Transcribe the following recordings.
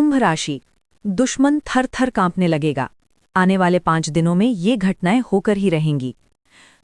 कुंभ राशि। दुश्मन थर थर कांपने लगेगा। आने वाले 5 दिनों में ये घटनाएं होकर ही रहेंगी।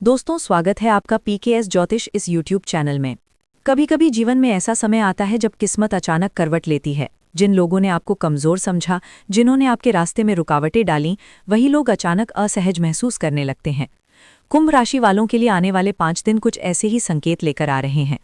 दोस्तों, स्वागत है आपका पीकेएस ज्योतिष इस यूट्यूब चैनल में। कभी कभी जीवन में ऐसा समय आता है जब किस्मत अचानक करवट लेती है। जिन लोगों ने आपको कमजोर समझा, जिन्होंने आपके रास्ते में रुकावटें डालीं, वही लोग अचानक असहज महसूस करने लगते हैं। कुंभ राशि वालों के लिए आने वाले 5 दिन कुछ ऐसे ही संकेत लेकर आ रहे हैं।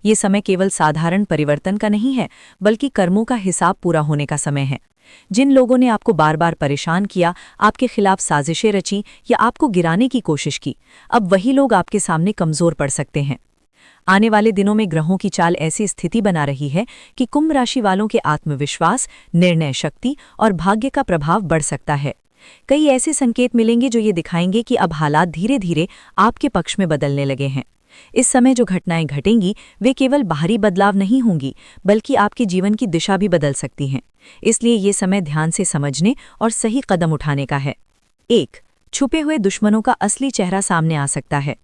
ये समय केवल साधारण परिवर्तन का नहीं है, बल्कि कर्मों का हिसाब पूरा होने का समय है। जिन लोगों ने आपको बार बार परेशान किया, आपके खिलाफ साजिशें रची या आपको गिराने की कोशिश की, अब वही लोग आपके सामने कमजोर पड़ सकते हैं। आने वाले दिनों में ग्रहों की चाल ऐसी स्थिति बना रही है कि कुंभ राशि वालों के आत्मविश्वास, निर्णय शक्ति और भाग्य का प्रभाव बढ़ सकता है। कई ऐसे संकेत मिलेंगे जो ये दिखाएंगे कि अब हालात धीरे धीरे आपके पक्ष में बदलने लगे हैं। इस समय जो घटनाएं घटेंगी वे केवल बाहरी बदलाव नहीं होंगी, बल्कि आपके जीवन की दिशा भी बदल सकती हैं। इसलिए ये समय ध्यान से समझने और सही कदम उठाने का है। 1. छुपे हुए दुश्मनों का असली चेहरा सामने आ सकता है।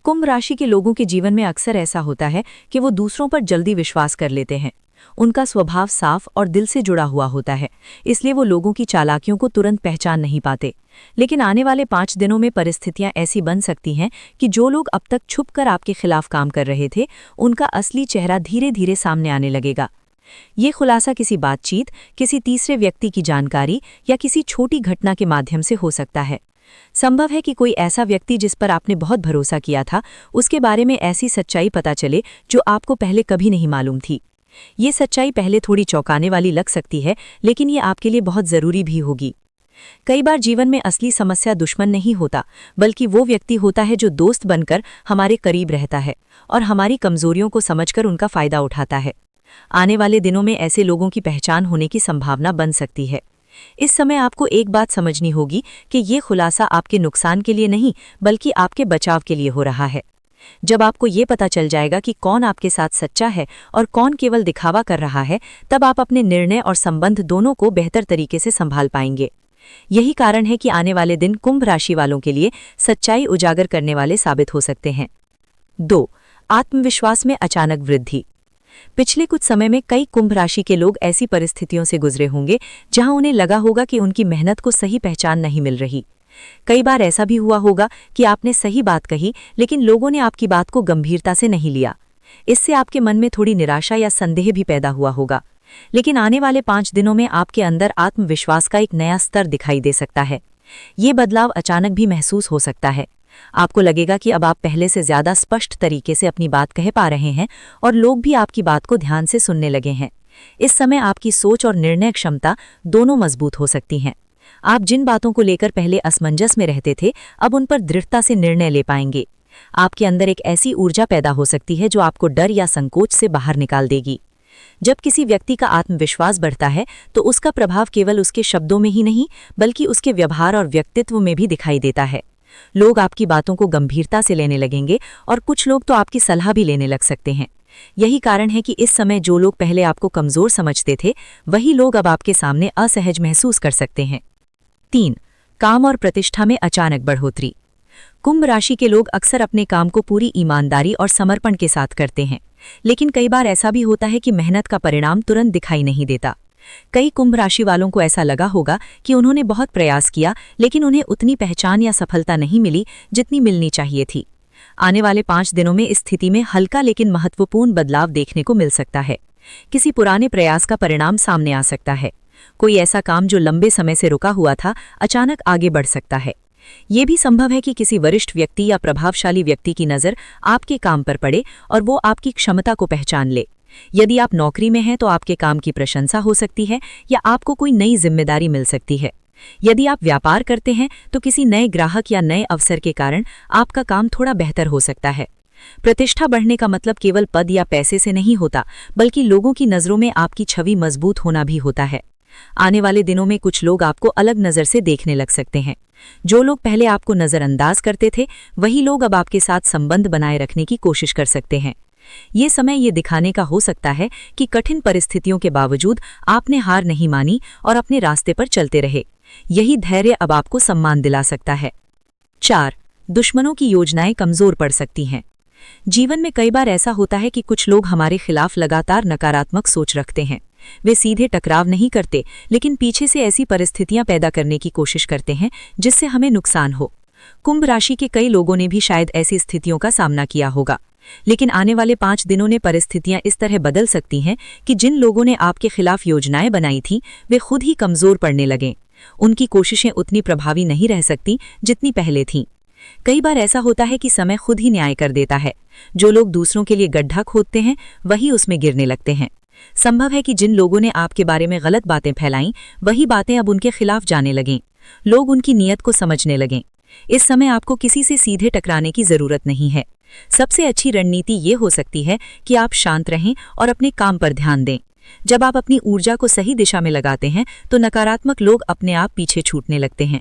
कुंभ राशि के लोगों के जीवन में अक्सर ऐसा होता है कि वो दूसरों पर जल्दी विश्वास कर लेते हैं। उनका स्वभाव साफ और दिल से जुड़ा हुआ होता है, इसलिए वो लोगों की चालाकियों को तुरंत पहचान नहीं पाते। लेकिन आने वाले 5 दिनों में परिस्थितियां ऐसी बन सकती हैं कि जो लोग अब तक छुपकर आपके खिलाफ काम कर रहे थे, उनका असली चेहरा धीरे धीरे सामने आने लगेगा। ये खुलासा किसी बातचीत, किसी तीसरे व्यक्ति की जानकारी या किसी छोटी घटना के माध्यम से हो सकता है। संभव है कि कोई ऐसा व्यक्ति जिस पर आपने बहुत भरोसा किया था, उसके बारे में ऐसी सच्चाई पता चले जो आपको पहले कभी नहीं मालूम थी। ये सच्चाई पहले थोड़ी चौंकाने वाली लग सकती है, लेकिन ये आपके लिए बहुत ज़रूरी भी होगी। कई बार जीवन में असली समस्या दुश्मन नहीं होता, बल्कि वो व्यक्ति होता है जो दोस्त बनकर हमारे करीब रहता है और हमारी कमजोरियों को समझकर उनका फ़ायदा उठाता है। आने वाले दिनों में ऐसे लोगों की पहचान होने की संभावना बन सकती है। इस समय आपको एक बात समझनी होगी कि ये खुलासा आपके नुकसान के लिए नहीं, बल्कि आपके बचाव के लिए हो रहा है। जब आपको ये पता चल जाएगा कि कौन आपके साथ सच्चा है और कौन केवल दिखावा कर रहा है, तब आप अपने निर्णय और संबंध दोनों को बेहतर तरीके से संभाल पाएंगे। यही कारण है कि आने वाले दिन कुंभ राशि वालों के लिए सच्चाई उजागर करने वाले साबित हो सकते हैं। 2. आत्मविश्वास में अचानक वृद्धि। पिछले कुछ समय में कई कुंभ राशि के लोग ऐसी परिस्थितियों से गुजरे होंगे जहां उन्हें लगा होगा कि उनकी मेहनत को सही पहचान नहीं मिल रही। कई बार ऐसा भी हुआ होगा कि आपने सही बात कही, लेकिन लोगों ने आपकी बात को गंभीरता से नहीं लिया। इससे आपके मन में थोड़ी निराशा या संदेह भी पैदा हुआ होगा। लेकिन आने वाले 5 दिनों में आपके अंदर आत्मविश्वास का एक नया स्तर दिखाई दे सकता है। ये बदलाव अचानक भी महसूस हो सकता है। आपको लगेगा कि अब आप पहले से ज्यादा स्पष्ट तरीके से अपनी बात कह पा रहे हैं और लोग भी आपकी बात को ध्यान से सुनने लगे हैं। इस समय आपकी सोच और निर्णय क्षमता दोनों मजबूत हो सकती हैं। आप जिन बातों को लेकर पहले असमंजस में रहते थे, अब उन पर दृढ़ता से निर्णय ले पाएंगे। आपके अंदर एक ऐसी ऊर्जा पैदा हो सकती है जो आपको डर या संकोच से बाहर निकाल देगी। जब किसी व्यक्ति का आत्मविश्वास बढ़ता है, तो उसका प्रभाव केवल उसके शब्दों में ही नहीं, बल्कि उसके व्यवहार और व्यक्तित्व में भी दिखाई देता है। लोग आपकी बातों को गंभीरता से लेने लगेंगे और कुछ लोग तो आपकी सलाह भी लेने लग सकते हैं। यही कारण है कि इस समय जो लोग पहले आपको कमजोर समझते थे, वही लोग अब आपके सामने असहज महसूस कर सकते हैं। 3. काम और प्रतिष्ठा में अचानक बढ़ोतरी। कुंभ राशि के लोग अक्सर अपने काम को पूरी ईमानदारी और समर्पण के साथ करते हैं, लेकिन कई बार ऐसा भी होता है कि मेहनत का परिणाम तुरंत दिखाई नहीं देता। कई कुंभ राशि वालों को ऐसा लगा होगा कि उन्होंने बहुत प्रयास किया, लेकिन उन्हें उतनी पहचान या सफलता नहीं मिली जितनी मिलनी चाहिए थी। आने वाले 5 दिनों में इस स्थिति में हल्का लेकिन महत्वपूर्ण बदलाव देखने को मिल सकता है। किसी पुराने प्रयास का परिणाम सामने आ सकता है। कोई ऐसा काम जो लंबे समय से रुका हुआ था, अचानक आगे बढ़ सकता है। ये भी संभव है कि किसी वरिष्ठ व्यक्ति या प्रभावशाली व्यक्ति की नज़र आपके काम पर पड़े और वो आपकी क्षमता को पहचान ले। यदि आप नौकरी में हैं तो आपके काम की प्रशंसा हो सकती है या आपको कोई नई जिम्मेदारी मिल सकती है। यदि आप व्यापार करते हैं तो किसी नए ग्राहक या नए अवसर के कारण आपका काम थोड़ा बेहतर हो सकता है। प्रतिष्ठा बढ़ने का मतलब केवल पद या पैसे से नहीं होता, बल्कि लोगों की नज़रों में आपकी छवि मजबूत होना भी होता है। आने वाले दिनों में कुछ लोग आपको अलग नज़र से देखने लग सकते हैं। जो लोग पहले आपको नज़रअंदाज करते थे, वही लोग अब आपके साथ संबंध बनाए रखने की कोशिश कर सकते हैं। ये समय ये दिखाने का हो सकता है कि कठिन परिस्थितियों के बावजूद आपने हार नहीं मानी और अपने रास्ते पर चलते रहे। यही धैर्य अब आपको सम्मान दिला सकता है। 4. दुश्मनों की योजनाएं कमजोर पड़ सकती हैं। जीवन में कई बार ऐसा होता है कि कुछ लोग हमारे खिलाफ लगातार नकारात्मक सोच रखते हैं, वे सीधे टकराव नहीं करते, लेकिन पीछे से ऐसी परिस्थितियां पैदा करने की कोशिश करते हैं जिससे हमें नुकसान हो। कुंभ राशि के कई लोगों ने भी शायद ऐसी स्थितियों का सामना किया होगा, लेकिन आने वाले 5 दिनों में परिस्थितियां इस तरह बदल सकती हैं कि जिन लोगों ने आपके खिलाफ योजनाएं बनाई थीं, वे खुद ही कमजोर पड़ने लगें। उनकी कोशिशें उतनी प्रभावी नहीं रह सकती जितनी पहले थीं। कई बार ऐसा होता है कि समय खुद ही न्याय कर देता है। जो लोग दूसरों के लिए गड्ढा खोदते हैं, वही उसमें गिरने लगते हैं। संभव है कि जिन लोगों ने आपके बारे में गलत बातें फैलाईं, वही बातें अब उनके खिलाफ जाने लगें। लोग उनकी नीयत को समझने लगें। इस समय आपको किसी से सीधे टकराने की जरूरत नहीं है। सबसे अच्छी रणनीति ये हो सकती है कि आप शांत रहें और अपने काम पर ध्यान दें। जब आप अपनी ऊर्जा को सही दिशा में लगाते हैं, तो नकारात्मक लोग अपने आप पीछे छूटने लगते हैं।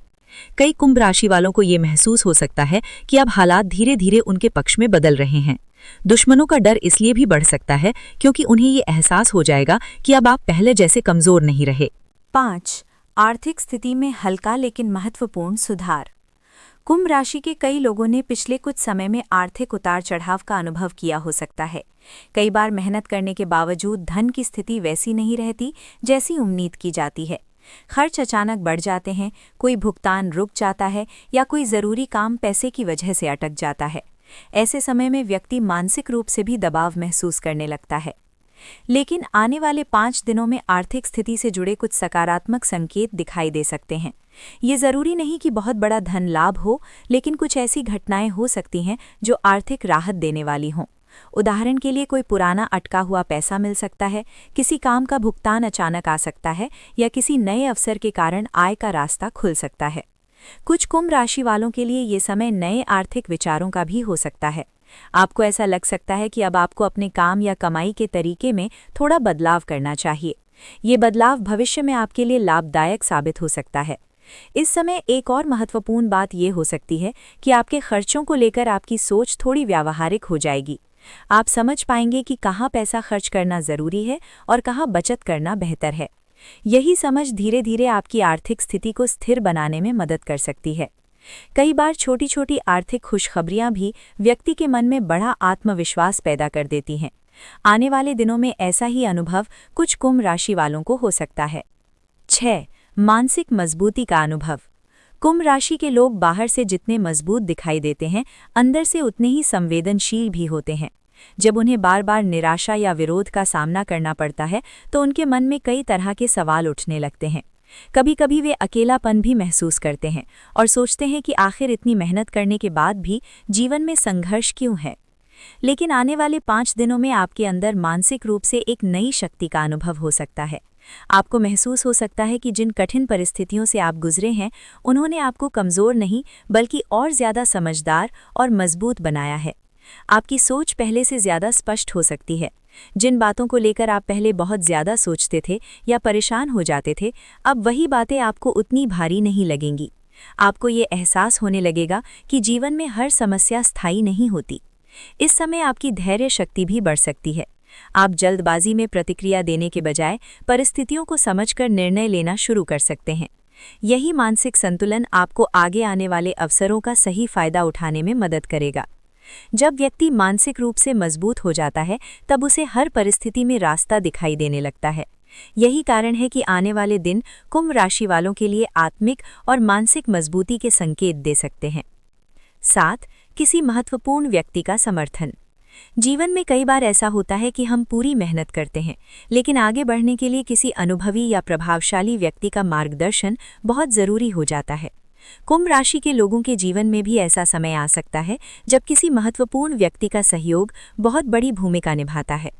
कई कुंभ राशि वालों को ये महसूस हो सकता है कि अब हालात धीरे धीरे उनके पक्ष में बदल रहे हैं। दुश्मनों का डर इसलिए भी बढ़ सकता है क्योंकि उन्हें ये एहसास हो जाएगा कि अब आप पहले जैसे कमजोर नहीं रहे। 5. आर्थिक स्थिति में हल्का लेकिन महत्वपूर्ण सुधार। कुंभ राशि के कई लोगों ने पिछले कुछ समय में आर्थिक उतार चढ़ाव का अनुभव किया हो सकता है। कई बार मेहनत करने के बावजूद धन की स्थिति वैसी नहीं रहती जैसी उम्मीद की जाती है। खर्च अचानक बढ़ जाते हैं, कोई भुगतान रुक जाता है या कोई ज़रूरी काम पैसे की वजह से अटक जाता है। ऐसे समय में व्यक्ति मानसिक रूप से भी दबाव महसूस करने लगता है। लेकिन आने वाले 5 दिनों में आर्थिक स्थिति से जुड़े कुछ सकारात्मक संकेत दिखाई दे सकते हैं। ये ज़रूरी नहीं कि बहुत बड़ा धन लाभ हो, लेकिन कुछ ऐसी घटनाएं हो सकती हैं जो आर्थिक राहत देने वाली हों। उदाहरण के लिए कोई पुराना अटका हुआ पैसा मिल सकता है, किसी काम का भुगतान अचानक आ सकता है या किसी नए अवसर के कारण आय का रास्ता खुल सकता है। कुछ कुंभ राशि वालों के लिए ये समय नए आर्थिक विचारों का भी हो सकता है। आपको ऐसा लग सकता है कि अब आपको अपने काम या कमाई के तरीके में थोड़ा बदलाव करना चाहिए। ये बदलाव भविष्य में आपके लिए लाभदायक साबित हो सकता है। इस समय एक और महत्वपूर्ण बात ये हो सकती है कि आपके खर्चों को लेकर आपकी सोच थोड़ी व्यावहारिक हो जाएगी। आप समझ पाएंगे कि कहाँ पैसा खर्च करना ज़रूरी है और कहाँ बचत करना बेहतर है। यही समझ धीरे धीरे आपकी आर्थिक स्थिति को स्थिर बनाने में मदद कर सकती है। कई बार छोटी छोटी आर्थिक खुशखबरियां भी व्यक्ति के मन में बड़ा आत्मविश्वास पैदा कर देती हैं। आने वाले दिनों में ऐसा ही अनुभव कुछ कुंभ राशि वालों को हो सकता है। 6. मानसिक मजबूती का अनुभव। कुंभ राशि के लोग बाहर से जितने मजबूत दिखाई देते हैं, अंदर से उतने ही संवेदनशील भी होते हैं। जब उन्हें बार बार निराशा या विरोध का सामना करना पड़ता है, तो उनके मन में कई तरह के सवाल उठने लगते हैं। कभी कभी वे अकेलापन भी महसूस करते हैं और सोचते हैं कि आखिर इतनी मेहनत करने के बाद भी जीवन में संघर्ष क्यों है। लेकिन आने वाले 5 दिनों में आपके अंदर मानसिक रूप से एक नई शक्ति का अनुभव हो सकता है। आपको महसूस हो सकता है कि जिन कठिन परिस्थितियों से आप गुजरे हैं, उन्होंने आपको कमज़ोर नहीं बल्कि और ज़्यादा समझदार और मजबूत बनाया है। आपकी सोच पहले से ज़्यादा स्पष्ट हो सकती है। जिन बातों को लेकर आप पहले बहुत ज़्यादा सोचते थे या परेशान हो जाते थे, अब वही बातें आपको उतनी भारी नहीं लगेंगी। आपको ये एहसास होने लगेगा कि जीवन में हर समस्या स्थायी नहीं होती। इस समय आपकी धैर्य शक्ति भी बढ़ सकती है। आप जल्दबाजी में प्रतिक्रिया देने के बजाय परिस्थितियों को समझकर निर्णय लेना शुरू कर सकते हैं। यही मानसिक संतुलन आपको आगे आने वाले अवसरों का सही फायदा उठाने में मदद करेगा। जब व्यक्ति मानसिक रूप से मजबूत हो जाता है, तब उसे हर परिस्थिति में रास्ता दिखाई देने लगता है। यही कारण है कि आने वाले दिन कुंभ राशि वालों के लिए आत्मिक और मानसिक मजबूती के संकेत दे सकते हैं। 7. किसी महत्वपूर्ण व्यक्ति का समर्थन। जीवन में कई बार ऐसा होता है कि हम पूरी मेहनत करते हैं, लेकिन आगे बढ़ने के लिए किसी अनुभवी या प्रभावशाली व्यक्ति का मार्गदर्शन बहुत ज़रूरी हो जाता है। कुंभ राशि के लोगों के जीवन में भी ऐसा समय आ सकता है जब किसी महत्वपूर्ण व्यक्ति का सहयोग बहुत बड़ी भूमिका निभाता है।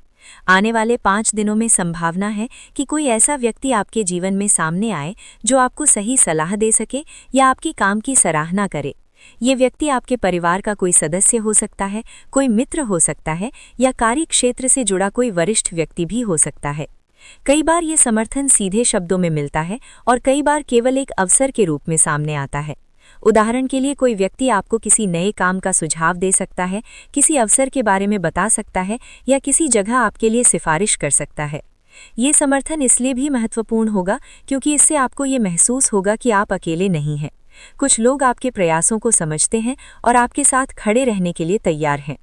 आने वाले 5 दिनों में संभावना है कि कोई ऐसा व्यक्ति आपके जीवन में सामने आए जो आपको सही सलाह दे सके या आपकी काम की सराहना करे। ये व्यक्ति आपके परिवार का कोई सदस्य हो सकता है, कोई मित्र हो सकता है या कार्य क्षेत्र से जुड़ा कोई वरिष्ठ व्यक्ति भी हो सकता है। कई बार ये समर्थन सीधे शब्दों में मिलता है और कई बार केवल एक अवसर के रूप में सामने आता है। उदाहरण के लिए कोई व्यक्ति आपको किसी नए काम का सुझाव दे सकता है, किसी अवसर के बारे में बता सकता है या किसी जगह आपके लिए सिफारिश कर सकता है। ये समर्थन इसलिए भी महत्वपूर्ण होगा क्योंकि इससे आपको ये महसूस होगा कि आप अकेले नहीं हैं। कुछ लोग आपके प्रयासों को समझते हैं और आपके साथ खड़े रहने के लिए तैयार हैं।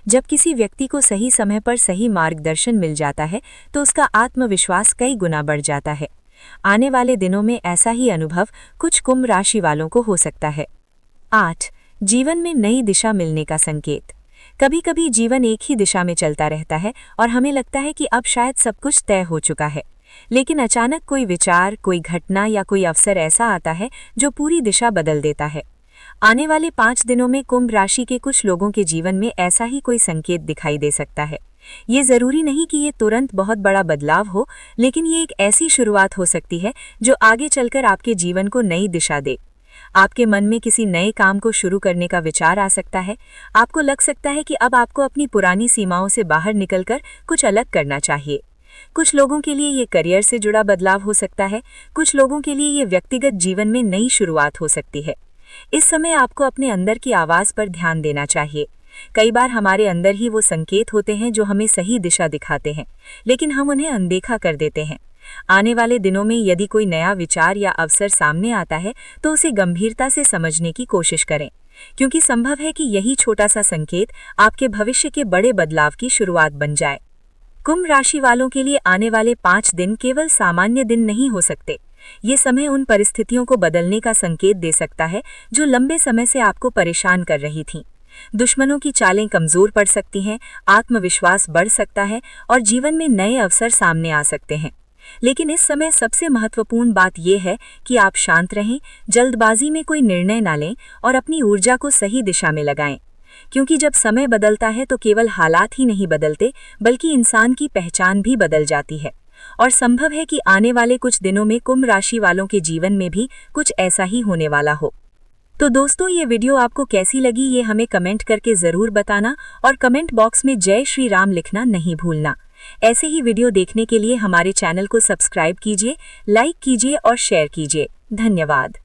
जब किसी व्यक्ति को सही समय पर सही मार्गदर्शन मिल जाता है तो उसका आत्मविश्वास कई गुना बढ़ जाता है। आने वाले दिनों में ऐसा ही अनुभव कुछ कुंभ राशि वालों को हो सकता है। 8. जीवन में नई दिशा मिलने का संकेत। कभी कभी जीवन एक ही दिशा में चलता रहता है और हमें लगता है कि अब शायद सब कुछ तय हो चुका है, लेकिन अचानक कोई विचार, कोई घटना या कोई अवसर ऐसा आता है जो पूरी दिशा बदल देता है। आने वाले 5 दिनों में कुंभ राशि के कुछ लोगों के जीवन में ऐसा ही कोई संकेत दिखाई दे सकता है। ये जरूरी नहीं कि ये तुरंत बहुत बड़ा बदलाव हो, लेकिन ये एक ऐसी शुरुआत हो सकती है जो आगे चलकर आपके जीवन को नई दिशा दे। आपके मन में किसी नए काम को शुरू करने का विचार आ सकता है। आपको लग सकता है कि अब आपको अपनी पुरानी सीमाओं से बाहर निकलकर कुछ अलग करना चाहिए। कुछ लोगों के लिए ये करियर से जुड़ा बदलाव हो सकता है, कुछ लोगों के लिए ये व्यक्तिगत जीवन में नई शुरुआत हो सकती है। इस समय आपको अपने अंदर की आवाज़ पर ध्यान देना चाहिए। कई बार हमारे अंदर ही वो संकेत होते हैं जो हमें सही दिशा दिखाते हैं, लेकिन हम उन्हें अनदेखा कर देते हैं। आने वाले दिनों में यदि कोई नया विचार या अवसर सामने आता है तो उसे गंभीरता से समझने की कोशिश करें, क्योंकि संभव है कि यही छोटा सा संकेत आपके भविष्य के बड़े बदलाव की शुरुआत बन जाए। कुंभ राशि वालों के लिए आने वाले 5 दिन केवल सामान्य दिन नहीं हो सकते। ये समय उन परिस्थितियों को बदलने का संकेत दे सकता है जो लंबे समय से आपको परेशान कर रही थीं। दुश्मनों की चालें कमजोर पड़ सकती हैं, आत्मविश्वास बढ़ सकता है और जीवन में नए अवसर सामने आ सकते हैं। लेकिन इस समय सबसे महत्वपूर्ण बात यह है कि आप शांत रहें, जल्दबाजी में कोई निर्णय ना लें और अपनी ऊर्जा को सही दिशा में लगाएं, क्योंकि जब समय बदलता है तो केवल हालात ही नहीं बदलते, बल्कि इंसान की पहचान भी बदल जाती है। और संभव है कि आने वाले कुछ दिनों में कुंभ राशि वालों के जीवन में भी कुछ ऐसा ही होने वाला हो। तो दोस्तों, ये वीडियो आपको कैसी लगी ये हमें कमेंट करके ज़रूर बताना और कमेंट बॉक्स में जय श्री राम लिखना नहीं भूलना। ऐसे ही वीडियो देखने के लिए हमारे चैनल को सब्सक्राइब कीजिए, लाइक कीजिए और शेयर कीजिए। धन्यवाद।